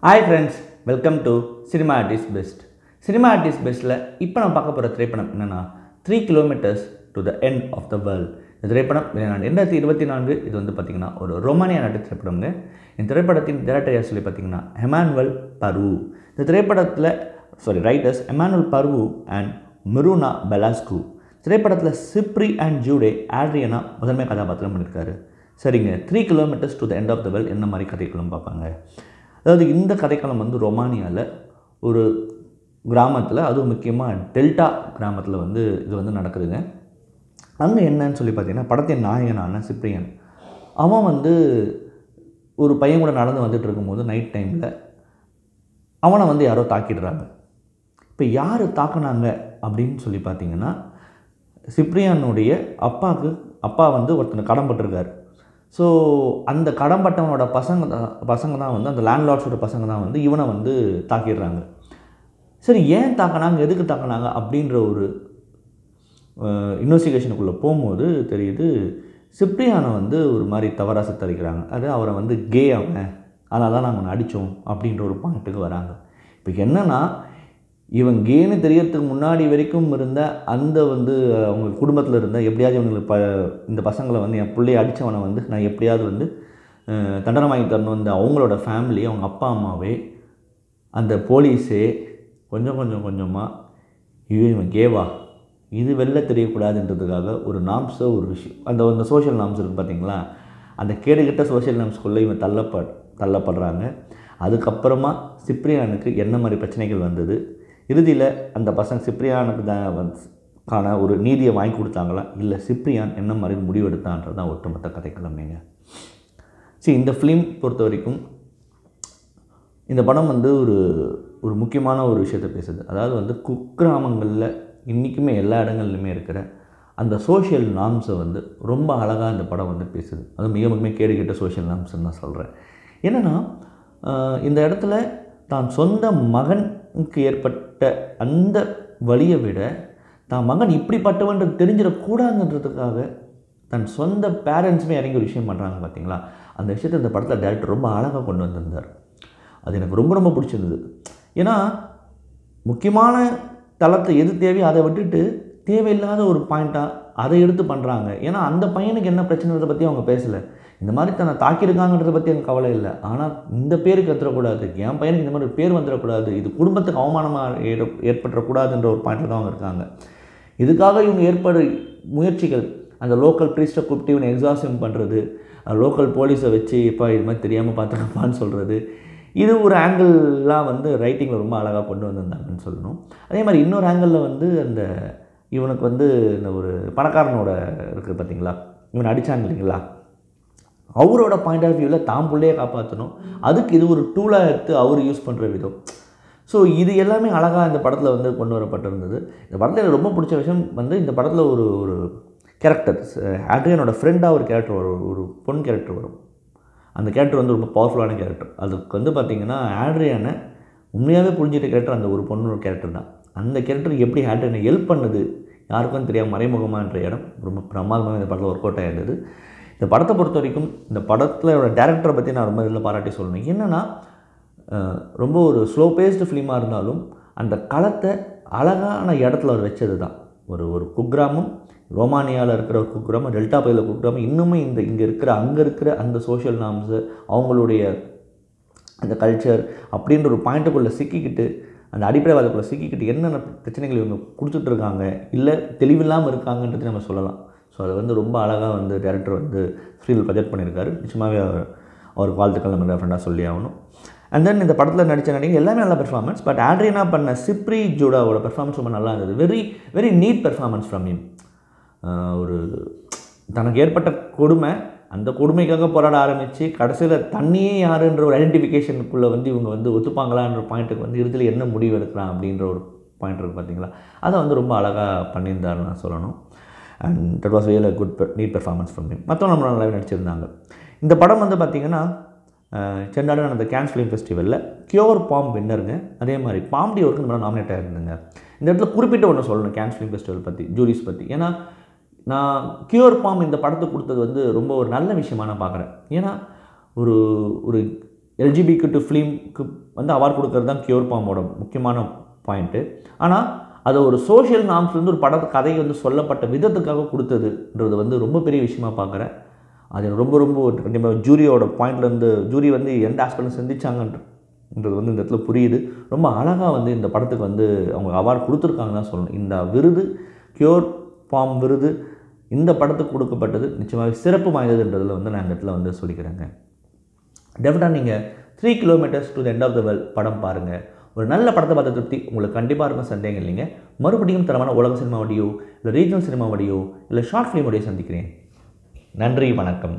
Hi friends, welcome to Cinema Artist Best. Cinema Artist Bestல இப்போ நான் பார்க்க போகிற திரைப்படம் என்னென்னா 3 kilometers to the end of the world. இந்த திரைப்படம் 2024 இது வந்து பார்த்திங்கன்னா ஒரு ரொமானியா நாட்டு திரைப்படம்ங்க. இந்த திரைப்படத்தின் டைரக்டர் யார் சொல்லி பார்த்திங்கன்னா எமானுவல் பர்வு. இந்த திரைப்படத்தில் ரைட்டர்ஸ் எமானுவல் பர்வு அண்ட் மிருனா பெலாஸ்கு. திரைப்படத்தில் சிப்ரி அண்ட் ஜூடே ஆட்ரியனா முதன்மை கதாபாத்திரம் பண்ணியிருக்காரு. சரிங்க, 3 kilometers to the end of the world என்ன மாதிரி கதைக்களம் பார்ப்பாங்க. அதாவது இந்த கதைக்களம் வந்து ரொமானியாவில் ஒரு கிராமத்தில், அதுவும் முக்கியமாக டெல்டா கிராமத்தில் வந்து இது வந்து நடக்குதுங்க. அங்கே என்னன்னு சொல்லி பார்த்தீங்கன்னா, படத்தின் நாயகனான சிப்ரியன் அவன் வந்து ஒரு பையன் கூட நடந்து வந்துட்டு இருக்கும்போது நைட் டைமில் அவனை வந்து யாரோ தாக்கிடுறாங்க. இப்போ யார் தாக்குனாங்க அப்படின்னு சொல்லி பார்த்தீங்கன்னா, சிப்ரியானுடைய அப்பா வந்து ஒருத்தனை கடன்பட்டிருக்கார். ஸோ அந்த கடன்பட்டவனோட பசங்க தான் வந்து அந்த லேண்ட்லார்ட்ஸோட பசங்க தான் வந்து இவனை வந்து தாக்கிடுறாங்க. சரி, ஏன் தாக்கினாங்க, எதுக்கு தாக்கினாங்க அப்படின்ற ஒரு இன்வெஸ்டிகேஷனுக்குள்ளே போகும்போது தெரியுது, சிப்ரியானை வந்து ஒரு மாதிரி தவறாக சித்தரிக்கிறாங்க. அது அவரை வந்து கே அவன், அதனால தான் நாங்கள் அடித்தோம் அப்படின்ற ஒரு பாயிண்ட்டுக்கு வராங்க. இப்போ என்னென்னா, இவன் கேன்னு தெரியறதுக்கு முன்னாடி வரைக்கும் இருந்த அந்த வந்து அவங்க குடும்பத்தில் இருந்த எப்படியாவது இவங்களுக்கு இந்த பசங்களை வந்து என் பிள்ளையை அடித்தவனை வந்து நான் எப்படியாவது வந்து தண்டனை வாங்கி தரணும், இந்த அவங்களோட ஃபேமிலி, அவங்க அப்பா அம்மாவே, அந்த போலீஸே கொஞ்சமாக இவன் கேவா இது வெளில தெரியக்கூடாதுன்றதுக்காக ஒரு நாம்ஸோ ஒரு விஷயம், அந்த சோஷியல் நாம்ஸ் இருக்குது பார்த்தீங்களா, அந்த கேடுகிட்ட சோஷியல் நாம்ஸ்குள்ளே இவன் தள்ளப்படுறாங்க. அதுக்கப்புறமா சிப்ரியானுக்கு என்ன மாதிரி பிரச்சனைகள் வந்தது, இறுதியில் அந்த பசங்க சிப்ரியானுக்கு தான் ஒரு நீதியை வாங்கி கொடுத்தாங்களா, இல்லை சிப்ரியான் என்ன மாதிரி முடிவெடுத்தான்றது தான் ஒட்டுமொத்த கதைக்கிழமைங்க. சரி, இந்த ஃபிலிம் பொறுத்த வரைக்கும் இந்த படம் வந்து ஒரு முக்கியமான ஒரு விஷயத்தை பேசுது. அதாவது வந்து குக்கிராமங்களில் இன்றைக்குமே எல்லா இடங்கள்லையுமே இருக்கிற அந்த சோஷியல் நார்ம்ஸை வந்து ரொம்ப அழகாக இந்த படம் வந்து பேசுது. அது மிக முக்கியமாக கேடுகிட்ட சோஷியல் நார்ம்ஸ்ன்னு நான் சொல்கிறேன். என்னென்னா, இந்த இடத்துல தான் சொந்த மகனுக்கு ஏற்பட்ட அந்த வலியை விட தான் மகன் இப்படிப்பட்டவன்றது தெரிஞ்சிடக்கூடாதுன்றதுக்காக தன் சொந்த பேரண்ட்ஸுமே இறங்கி ஒரு விஷயம் பண்ணுறாங்க பார்த்தீங்களா. அந்த விஷயத்தை இந்த படத்தில் டைரக்டர் ரொம்ப அழகாக கொண்டு வந்திருந்தார். அது எனக்கு ரொம்ப ரொம்ப பிடிச்சிருந்தது. ஏன்னா, முக்கியமான தளத்தை எது தேவையோ அதை விட்டுட்டு தேவையில்லாத ஒரு பாயிண்ட்டாக அதை எடுத்து பண்ணுறாங்க. ஏன்னா அந்த பையனுக்கு என்ன பிரச்சனைன்றதை பற்றி அவங்க பேசலை. இந்த மாதிரி தன்னை தாக்கியிருக்காங்கன்றதை பற்றி எனக்கு கவலை இல்லை. ஆனால் இந்த பேருக்கு வந்துடக்கூடாது, என் பையனுக்கு இந்த மாதிரி பேர் வந்துடக்கூடாது, இது குடும்பத்துக்கு அவமானமாக ஏற்பட்டுறக்கூடாதுன்ற ஒரு பாயிண்டில் தான் அவங்க இருக்காங்க. இதுக்காக இவங்க முயற்சிகள், அந்த லோக்கல் ப்ரீஸ்ட்டை கூப்பிட்டு இவனை எக்ஸாசிம் பண்ணுறது, லோக்கல் போலீஸை வச்சு இப்போ இது மாதிரி தெரியாமல் பார்த்துக்கப்பான்னு சொல்கிறது, இது ஒரு ஆங்கிள்லாம் வந்து ரைட்டிங்கில் ரொம்ப அழகாக கொண்டு வந்திருந்தாங்கன்னு சொல்லணும். அதே மாதிரி இன்னொரு ஆங்கிளில் வந்து அந்த இவனுக்கு வந்து இந்த ஒரு பணக்காரனோட இருக்குது பார்த்தீங்களா, இவனை அடித்தாங்க இல்லைங்களா, அவரோட பாயிண்ட் ஆஃப் வியூவில் தான் பிள்ளையை காப்பாற்றணும், அதுக்கு இது ஒரு டூலாக எடுத்து அவர் யூஸ் பண்ணுற விதம். ஸோ இது எல்லாமே அழகாக இந்த படத்தில் வந்து கொண்டு வரப்பட்டிருந்தது. இந்த படத்தில் எனக்கு ரொம்ப பிடிச்ச விஷயம் வந்து இந்த படத்தில் ஒரு கேரக்டர், ஆட்ரியனோட ஃப்ரெண்டாக ஒரு கேரக்டர் வரும், ஒரு பொன் கேரக்டர் வரும். அந்த கேரக்டர் வந்து ரொம்ப பவர்ஃபுல்லான கேரக்டர். அதுக்கு வந்து பார்த்திங்கன்னா ஆட்ரியானை உண்மையாகவே புரிஞ்சிட்ட கேரக்டர் அந்த ஒரு பொண்ணு கேரக்டர் தான். அந்த கேரக்டர் எப்படி ஆட்ரியனை ஹெல்ப் பண்ணுது யாருக்கும் தெரியாமல் மறைமுகமான்ற இடம் ரொம்ப பிரமாதமாக இந்த படத்தில் ஒர்க் அவுட் ஆகிருந்தது. இந்த படத்தை பொறுத்த வரைக்கும் இந்த படத்தில் டேரக்டரை பற்றி நான் ரொம்ப இதில் பாராட்டி சொல்லணும். என்னென்னா, ரொம்ப ஒரு ஸ்லோ பேஸ்டு ஃபிலிமாக இருந்தாலும் அந்த களத்தை அழகான இடத்துல அவர் வச்சது தான். ஒரு குக்கிராமம், ரோமானியாவில் இருக்கிற ஒரு குக்கிராமம், டெல்டா பகுதியில் குக்கிராமம், இன்னுமே அங்கே இருக்கிற அந்த சோஷியல் நார்ம்ஸு, அவங்களுடைய அந்த கல்ச்சர் அப்படின்ற ஒரு பாயிண்ட்டுக்குள்ளே சிக்கிக்கிட்டு, அந்த அடிப்படைவாதக்குள்ளே சிக்கிக்கிட்டு என்னென்ன பிரச்சனைகள் இவங்க கொடுத்துட்ருக்காங்க, இல்லை தெளிவில்லாமல் இருக்காங்கன்றது நம்ம சொல்லலாம். ஸோ அதை வந்து ரொம்ப அழகாக வந்து டேரக்டர் வந்து ஸ்க்ரீனில் ப்ரொஜெக்ட் பண்ணியிருக்காரு. நிச்சயமாகவே அவருக்கு வாழ்த்துக்கள் நம்ம ரெஃபரெண்டாக சொல்லி ஆகணும். அண்ட் தென் இந்த படத்தில் நடித்த நடிகை எல்லாமே நல்ல பெர்ஃபார்மன்ஸ். பட் ஆட்ரியனா பண்ண சிப்ரி ஜூடாவோட பெர்ஃபார்மன்ஸ் ரொம்ப நல்லா இருந்தது. Very very neat performance from him. ஒரு தனக்கு ஏற்பட்ட கொடுமை, அந்த கொடுமைக்காக போராட ஆரம்பித்து கடைசியில் தண்ணியே யாருன்ற ஒரு ஐடென்டிஃபிகேஷனுக்குள்ளே வந்து இவங்க வந்து ஒத்துப்பாங்களான்ற பாயிண்ட்டுக்கு வந்து இறுதியில் என்ன முடிவு எடுக்கிறான் அப்படின்ற ஒரு பாயிண்ட் இருக்குது பார்த்தீங்களா, அதை வந்து ரொம்ப அழகாக பண்ணியிருந்தாருன்னு நான் சொல்லணும். And that was real good neat performance from him. மற்றவங்க நம்ம நல்லாவே நடிச்சிருந்தாங்க. இந்த படம் வந்து பார்த்திங்கன்னா சென்டாடு நடந்த கேன்ஸ் ஃபிலிம் ஃபெஸ்டிவலில் கியோர் பாம் வின்னருங்க. அதே மாதிரி பாம்டியோருக்கு இந்த படம் நாமினேட் ஆகிருந்துங்க. இந்த இடத்துல குறிப்பிட்ட ஒன்று சொல்லணும் கேன்ஸ் ஃபிலிம் ஃபெஸ்டிவல் பற்றி, ஜூரிஸ் பற்றி. ஏன்னா நான் கியோர் பாம் இந்த படத்துக்கு கொடுத்தது வந்து ரொம்ப ஒரு நல்ல விஷயமாக நான் பார்க்குறேன். ஏன்னா ஒரு எல்ஜிபிக்யூ ஃபிலிம்க்கு வந்து அவார்ட் கொடுக்கறது தான் கியூர் பாம்போட முக்கியமான பாயிண்ட்டு. ஆனால் அது ஒரு சோஷியல் நார்ம்ஸ்லேருந்து ஒரு கதையை வந்து சொல்லப்பட்ட விதத்துக்காக கொடுத்ததுன்றது வந்து ரொம்ப பெரிய விஷயமா பார்க்குறேன். அது ரொம்ப ரொம்ப கண்டிப்பாக ஜூரியோட பாயிண்ட்லேருந்து ஜூரி வந்து எந்த ஆஸ்பெக்டில் சிந்திச்சாங்கன்றது வந்து இந்த இடத்துல புரியுது. ரொம்ப அழகாக வந்து இந்த படத்துக்கு வந்து அவங்க அவார்டு கொடுத்துருக்காங்க தான் சொல்லணும். இந்த விருது கியூர் பாம் விருது இந்த படத்துக்கு கொடுக்கப்பட்டது நிச்சயமாக சிறப்பு வாய்ந்ததுன்றதில் வந்து நான் இந்த இடத்துல வந்து சொல்லிக்கிறேங்க. டெஃபினட்டாக நீங்கள் 3 kilometres to the end of the world படம் பாருங்கள். ஒரு நல்ல படத்தை பார்த்த திருப்தி உங்களுக்கு கண்டிப்பாக இருக்கும், சந்தேகம் இல்லைங்க. மறுபடியும் தரமான உலக சினிமாவடியோ இல்லை ரீஜனல் சினிமாவடியோ இல்லை ஷார்ட் ஃபிலிமோடையோ சந்திக்கிறேன். நன்றி, வணக்கம்.